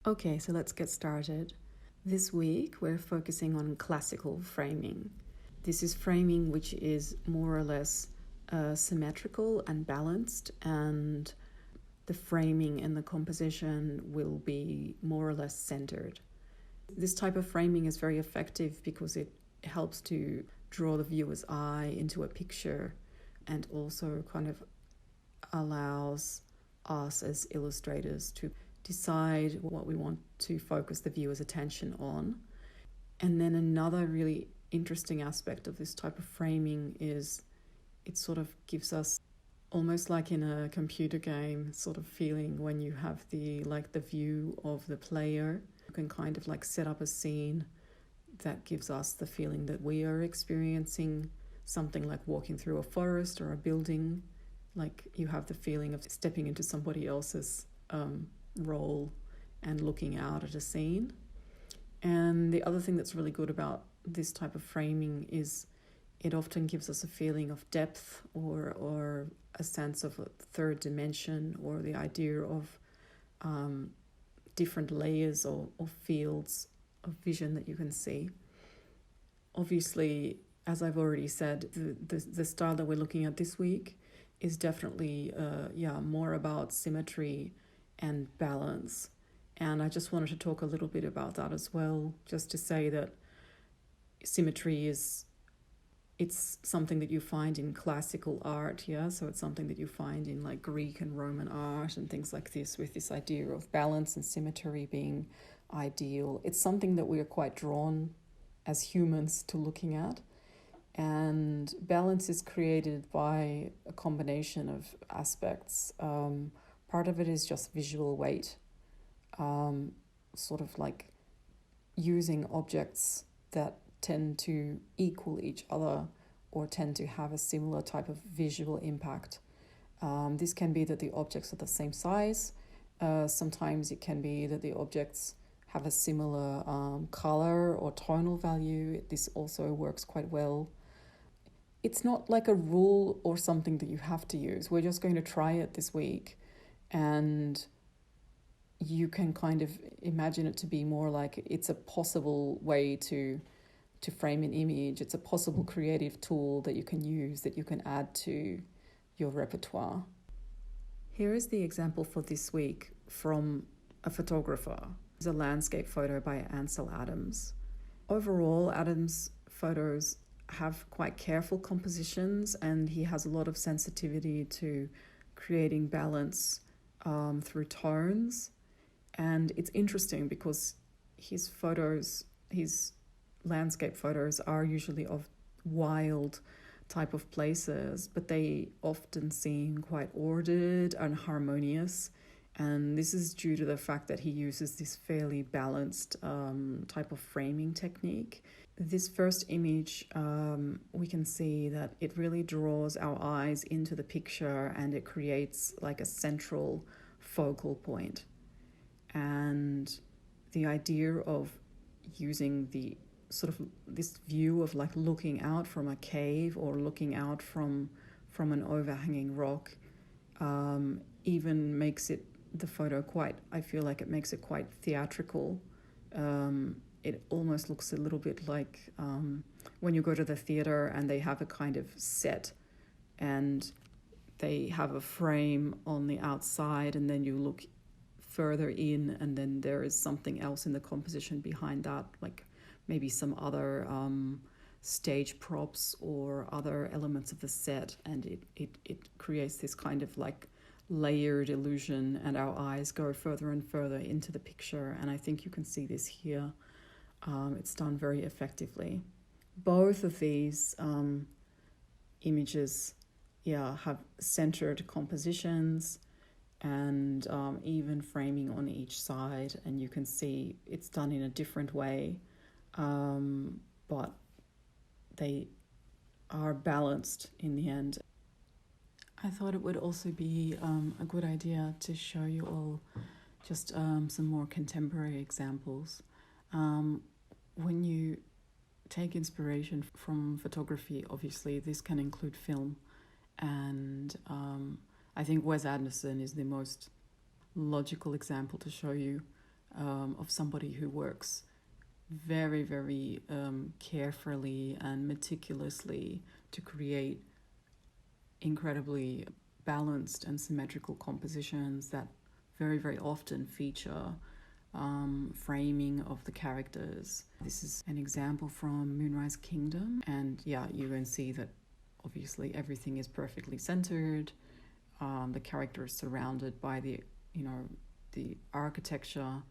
Okay, so let's get started. This week we're focusing on classical framing. This is framing which is more or less symmetrical and balanced, and the framing and the composition will be more or less centered. This type of framing is very effective because it helps to draw the viewer's eye into a picture and also kind of allows us as illustrators to decide what we want to focus the viewer's attention on. And then another really interesting aspect of this type of framing is it sort of gives us almost like in a computer game sort of feeling when you have the view of the player. You can kind of like set up a scene that gives us the feeling that we are experiencing something like walking through a forest or a building. Like you have the feeling of stepping into somebody else's role and looking out at a scene. And the other thing that's really good about this type of framing is it often gives us a feeling of depth or a sense of a third dimension, or the idea of different layers or fields of vision that you can see. Obviously, as I've already said, the style that we're looking at this week is definitely more about symmetry and balance. And I just wanted to talk a little bit about that as well, just to say that symmetry it's something that you find in classical art, so it's something that you find in like Greek and Roman art and things like this, with this idea of balance and symmetry being ideal. It's something that we are quite drawn as humans to looking at. And balance is created by a combination of aspects. Part of it is just visual weight, sort of like using objects that tend to equal each other or tend to have a similar type of visual impact. This can be that the objects are the same size. Sometimes it can be that the objects have a similar color or tonal value. This also works quite well. It's not like a rule or something that you have to use. We're just going to try it this week, and you can kind of imagine it to be more like it's a possible way to frame an image. It's a possible creative tool that you can use, that you can add to your repertoire. Here is the example for this week from a photographer. It's a landscape photo by Ansel Adams. Overall, Adams' photos have quite careful compositions, and he has a lot of sensitivity to creating balance through tones. And it's interesting because his landscape photos are usually of wild type of places, but they often seem quite ordered and harmonious. And this is due to the fact that he uses this fairly balanced type of framing technique. This first image, we can see that it really draws our eyes into the picture, and it creates like a central focal point. And the idea of using the sort of this view of like looking out from a cave or looking out from an overhanging rock even makes it the photo quite, I feel like it makes it quite theatrical. It almost looks a little bit like when you go to the theater and they have a kind of set and they have a frame on the outside, and then you look further in and then there is something else in the composition behind that, like maybe some other stage props or other elements of the set, and it creates this kind of like layered illusion, and our eyes go further and further into the picture. And I think you can see this here. It's done very effectively. Both of these images have centered compositions and even framing on each side, and you can see it's done in a different way, but they are balanced in the end. I thought it would also be a good idea to show you all just some more contemporary examples. When you take inspiration from photography, obviously this can include film, and I think Wes Anderson is the most logical example to show you. of somebody who works very, very carefully and meticulously to create incredibly balanced and symmetrical compositions that very, very often feature framing of the characters. This is an example from Moonrise Kingdom, and yeah, you can see that obviously everything is perfectly centered. The character is surrounded by the architecture,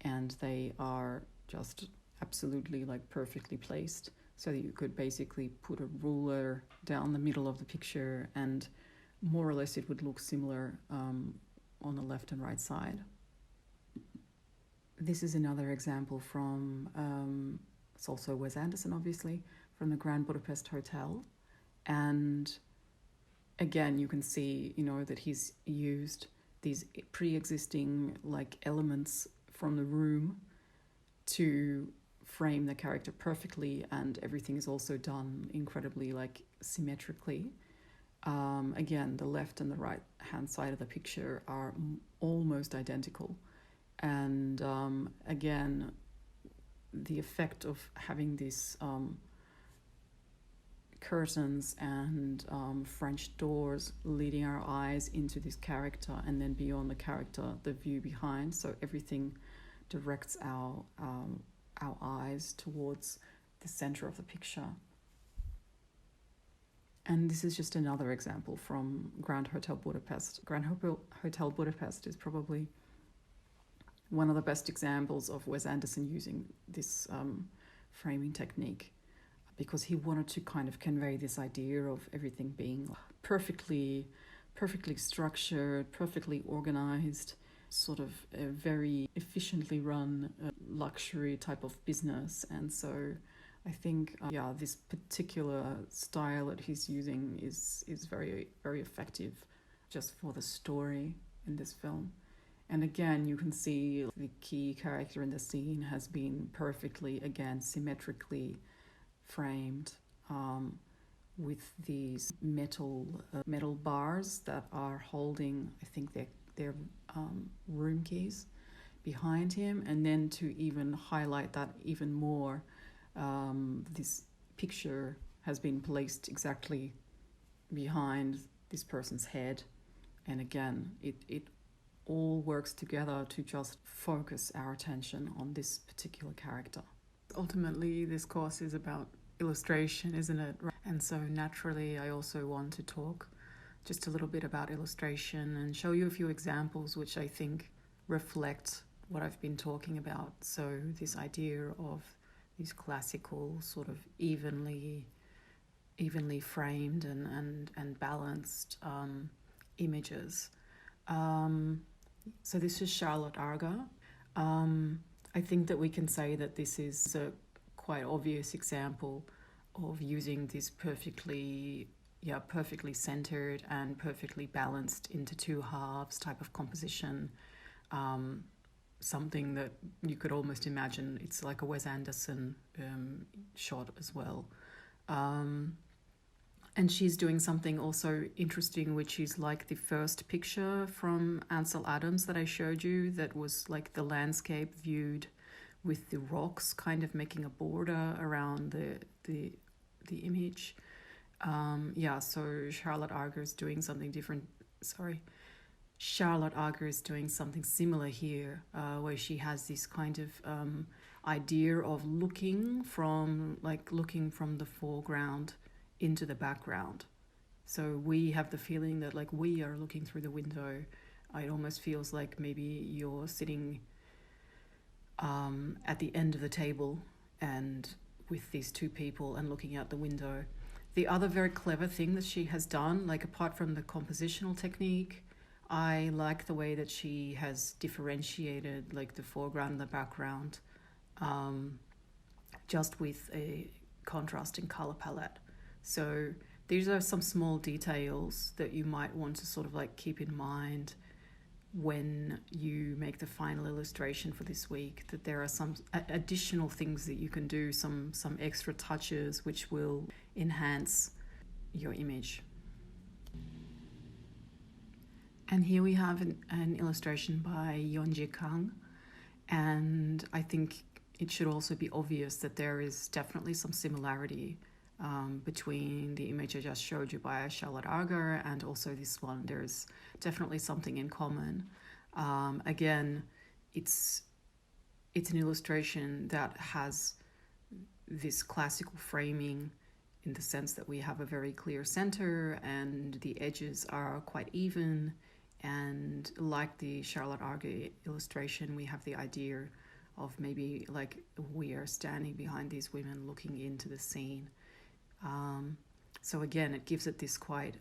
and they are just absolutely like perfectly placed, so that you could basically put a ruler down the middle of the picture and more or less it would look similar on the left and right side. This is another example from, it's also Wes Anderson obviously, from the Grand Budapest Hotel. And again, you can see, that he's used these pre-existing like elements from the room to frame the character perfectly, and everything is also done incredibly like symmetrically. Again, the left and the right hand side of the picture are almost identical, and again, the effect of having these curtains and French doors leading our eyes into this character, and then beyond the character, the view behind. So everything directs our eyes towards the center of the picture. And this is just another example from Grand Hotel Budapest. Grand Hotel Budapest is probably one of the best examples of Wes Anderson using this framing technique, because he wanted to kind of convey this idea of everything being perfectly structured, perfectly organized, sort of a very efficiently run luxury type of business. And so I think, this particular style that he's using is very, very effective just for the story in this film. And again, you can see the key character in the scene has been perfectly, again, symmetrically framed with these metal bars that are holding, I think they're room keys behind him. And then to even highlight that even more, this picture has been placed exactly behind this person's head. And again, it all works together to just focus our attention on this particular character. Ultimately, this course is about illustration, isn't it? And so naturally, I also want to talk just a little bit about illustration and show you a few examples which I think reflect what I've been talking about. So this idea of these classical sort of evenly framed and balanced images. So this is Charlotte Arger. I think that we can say that this is a quite obvious example of using this perfectly centered and perfectly balanced into two halves type of composition. Something that you could almost imagine it's like a Wes Anderson shot as well. And she's doing something also interesting, which is like the first picture from Ansel Adams that I showed you, that was like the landscape viewed with the rocks kind of making a border around the image. So Charlotte Arger is doing something different. Charlotte Arger is doing something similar here, where she has this kind of idea of looking from the foreground into the background. So we have the feeling that like we are looking through the window. It almost feels like maybe you're sitting at the end of the table and with these two people and looking out the window. The other very clever thing that she has done, like apart from the compositional technique, I like the way that she has differentiated like the foreground and the background, just with a contrasting color palette. So these are some small details that you might want to sort of like keep in mind when you make the final illustration for this week, that there are some additional things that you can do, some extra touches which will enhance your image. And here we have an illustration by Yeonji Kang, And I think it should also be obvious that there is definitely some similarity between the image I just showed you by Charlotte Arger and also this one. There's definitely something in common. Again, it's an illustration that has this classical framing in the sense that we have a very clear center and the edges are quite even. And like the Charlotte Arger illustration, we have the idea of maybe like we are standing behind these women looking into the scene. So again, it gives it this quite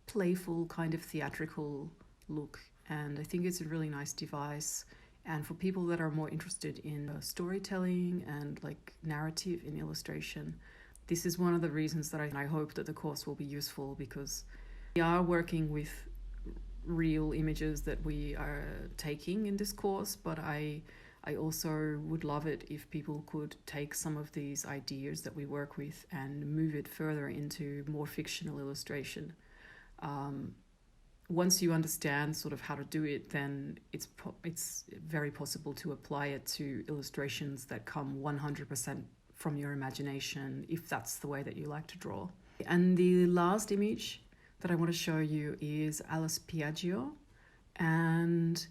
playful kind of theatrical look, and I think it's a really nice device. And for people that are more interested in storytelling and like narrative in illustration, this is one of the reasons that I hope that the course will be useful, because we are working with real images that we are taking in this course, but I also would love it if people could take some of these ideas that we work with and move it further into more fictional illustration. Once you understand sort of how to do it, then it's very possible to apply it to illustrations that come 100% from your imagination, if that's the way that you like to draw. And the last image that I want to show you is Alice Piaggio, and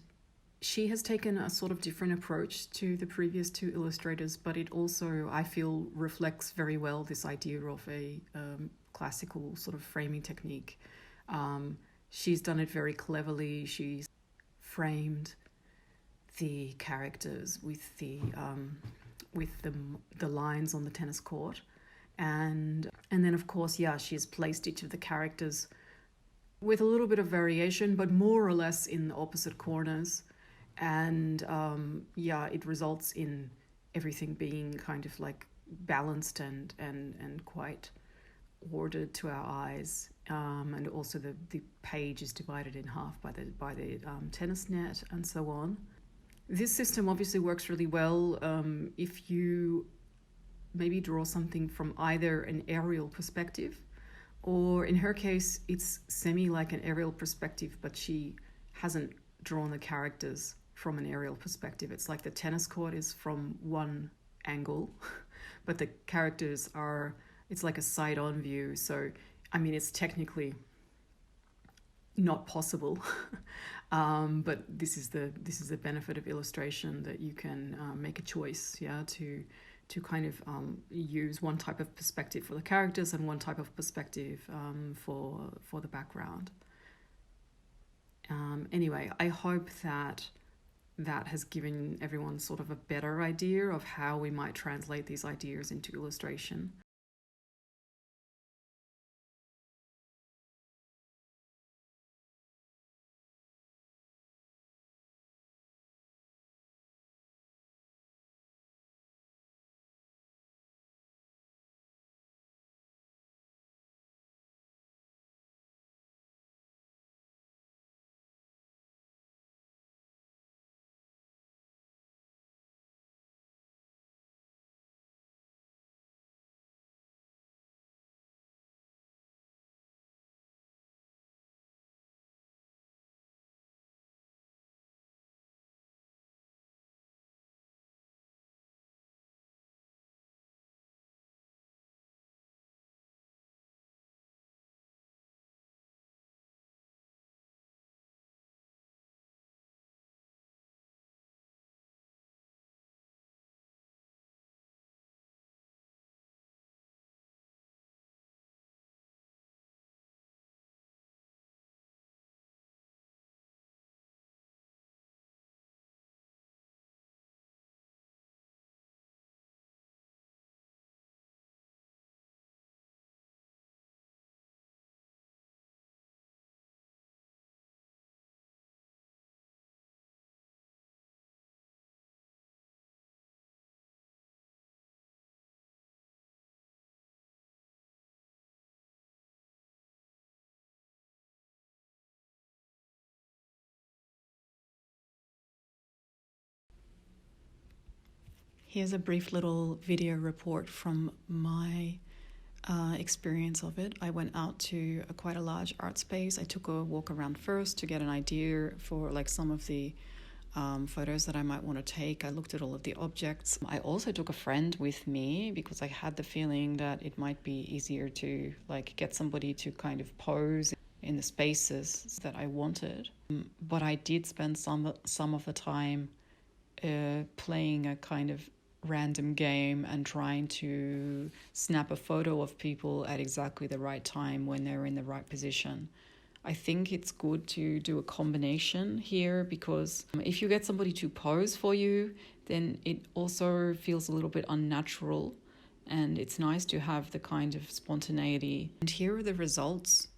she has taken a sort of different approach to the previous two illustrators, but it also, I feel, reflects very well this idea of a classical sort of framing technique. She's done it very cleverly. She's framed the characters with the lines on the tennis court, and then of course, she has placed each of the characters with a little bit of variation, but more or less in the opposite corners, and it results in everything being kind of like balanced and quite ordered to our eyes, and also the page is divided in half by the tennis net and so on. This system obviously works really well if you maybe draw something from either an aerial perspective, or in her case it's semi like an aerial perspective, but she hasn't drawn the characters from an aerial perspective. It's like the tennis court is from one angle, but the characters are, it's like a side-on view. So, I mean, it's technically not possible, but this is the benefit of illustration, that you can make a choice, to kind of use one type of perspective for the characters and one type of perspective for the background. Anyway, I hope that has given everyone sort of a better idea of how we might translate these ideas into illustration. Here's a brief little video report from my experience of it. I went out to quite a large art space. I took a walk around first to get an idea for like some of the photos that I might want to take. I looked at all of the objects. I also took a friend with me because I had the feeling that it might be easier to like get somebody to kind of pose in the spaces that I wanted. But I did spend some of the time playing a kind of random game and trying to snap a photo of people at exactly the right time when they're in the right position. I think it's good to do a combination here because if you get somebody to pose for you, then it also feels a little bit unnatural, and it's nice to have the kind of spontaneity. And here are the results.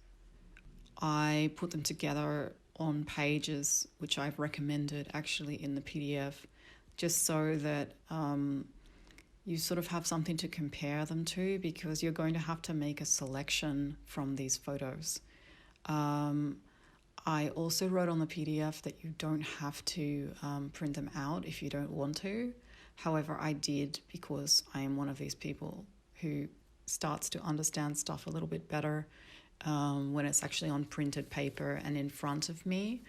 I put them together on pages which I've recommended actually in the PDF, just so that you sort of have something to compare them to, because you're going to have to make a selection from these photos. I also wrote on the PDF that you don't have to print them out if you don't want to. However, I did because I am one of these people who starts to understand stuff a little bit better when it's actually on printed paper and in front of me.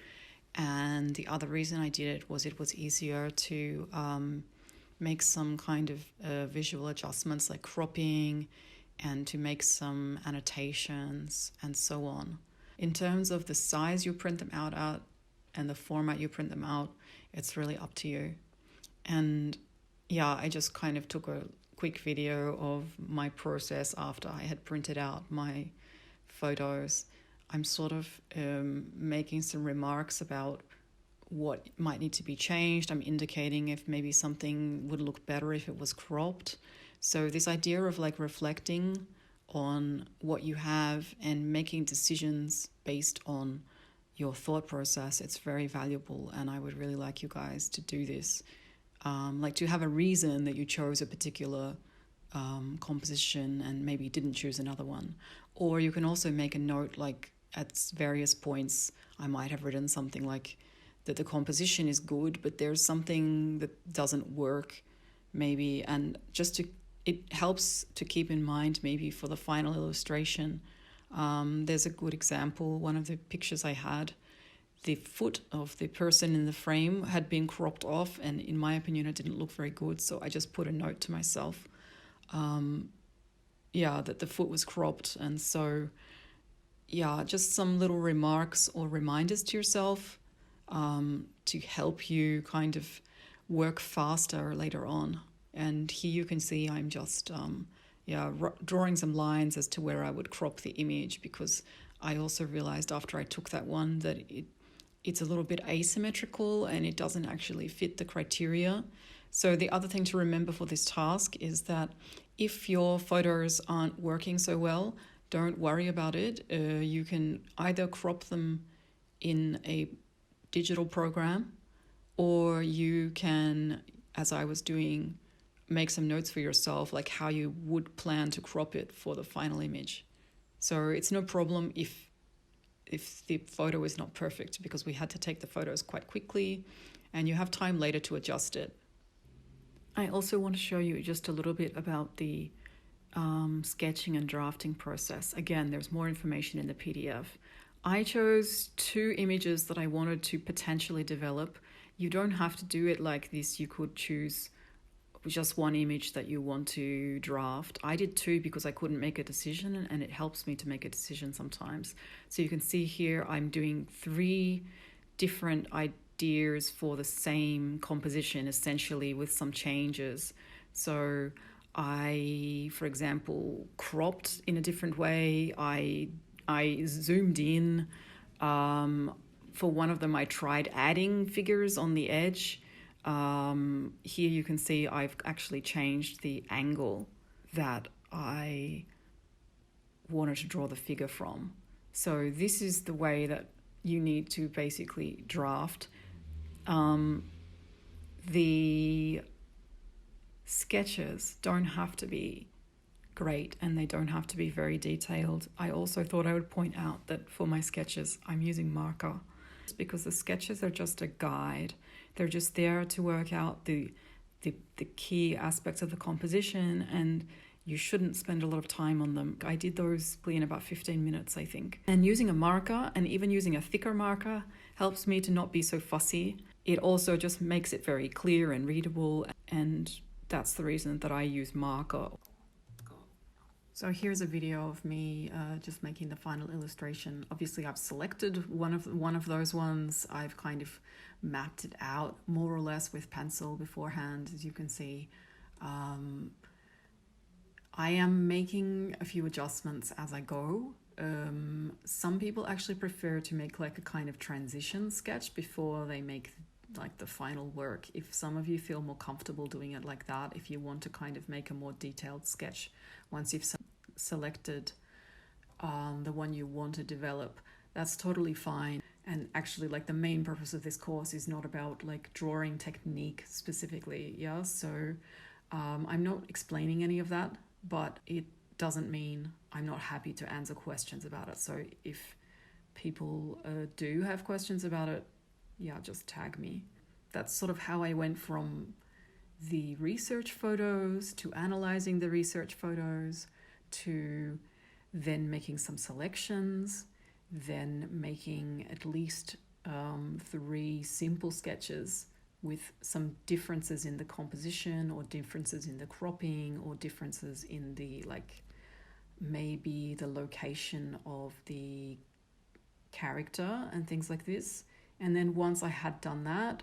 And the other reason I did it was easier to make some kind of visual adjustments like cropping and to make some annotations and so on. In terms of the size you print them out at and the format you print them out, it's really up to you. And yeah, I just kind of took a quick video of my process after I had printed out my photos. I'm sort of making some remarks about what might need to be changed. I'm indicating if maybe something would look better if it was cropped. So this idea of like reflecting on what you have and making decisions based on your thought process, it's very valuable, and I would really like you guys to do this. Like to have a reason that you chose a particular composition and maybe didn't choose another one. Or you can also make a note, like at various points I might have written something like that the composition is good, but there's something that doesn't work maybe, and just to it helps to keep in mind maybe for the final illustration. There's a good example. One of the pictures I had, the foot of the person in the frame had been cropped off, and in my opinion it didn't look very good, so I just put a note to myself that the foot was cropped. And so just some little remarks or reminders to yourself to help you kind of work faster later on. And here you can see I'm just drawing some lines as to where I would crop the image, because I also realized after I took that one that it's a little bit asymmetrical and it doesn't actually fit the criteria. So the other thing to remember for this task is that if your photos aren't working so well, don't worry about it. You can either crop them in a digital program, or you can, as I was doing, make some notes for yourself, like how you would plan to crop it for the final image. So it's no problem if the photo is not perfect, because we had to take the photos quite quickly and you have time later to adjust it. I also want to show you just a little bit about the sketching and drafting process. Again, there's more information in the PDF. I chose 2 images that I wanted to potentially develop. You don't have to do it like this. You could choose just one image that you want to draft. I did 2 because I couldn't make a decision, and it helps me to make a decision sometimes. So you can see here I'm doing 3 different ideas for the same composition, essentially, with some changes. So I, for example, cropped in a different way. I zoomed in. For one of them, I tried adding figures on the edge. Here you can see I've actually changed the angle that I wanted to draw the figure from. So this is the way that you need to basically draft. The sketches don't have to be great and they don't have to be very detailed. I also thought I would point out that for my sketches I'm using marker, because the sketches are just a guide. They're just there to work out the key aspects of the composition, and you shouldn't spend a lot of time on them. I did those in about 15 minutes, I think. And using a marker, and even using a thicker marker, helps me to not be so fussy it also just makes it very clear and readable, and that's the reason that I use Marker. So here's a video of me just making the final illustration. Obviously, I've selected one of those ones. I've kind of mapped it out more or less with pencil beforehand, as you can see. I am making a few adjustments as I go. Some people actually prefer to make like a kind of transition sketch before they make like the final work. If some of you feel more comfortable doing it like that, if you want to kind of make a more detailed sketch once you've selected the one you want to develop, that's totally fine. And actually, like, the main purpose of this course is not about like drawing technique specifically, yeah? So I'm not explaining any of that, but it doesn't mean I'm not happy to answer questions about it. So if people do have questions about it, yeah, just tag me. That's sort of how I went from the research photos to analyzing the research photos to then making some selections, then making at least 3 simple sketches with some differences in the composition or differences in the cropping or differences in the, like, maybe the location of the character and things like this. And then once I had done that,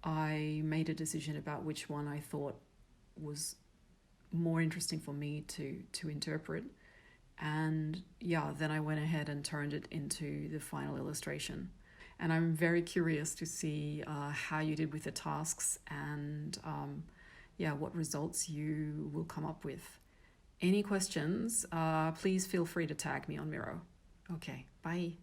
I made a decision about which one I thought was more interesting for me to interpret. And yeah, then I went ahead and turned it into the final illustration. And I'm very curious to see how you did with the tasks and what results you will come up with. Any questions, please feel free to tag me on Miro. Okay, bye.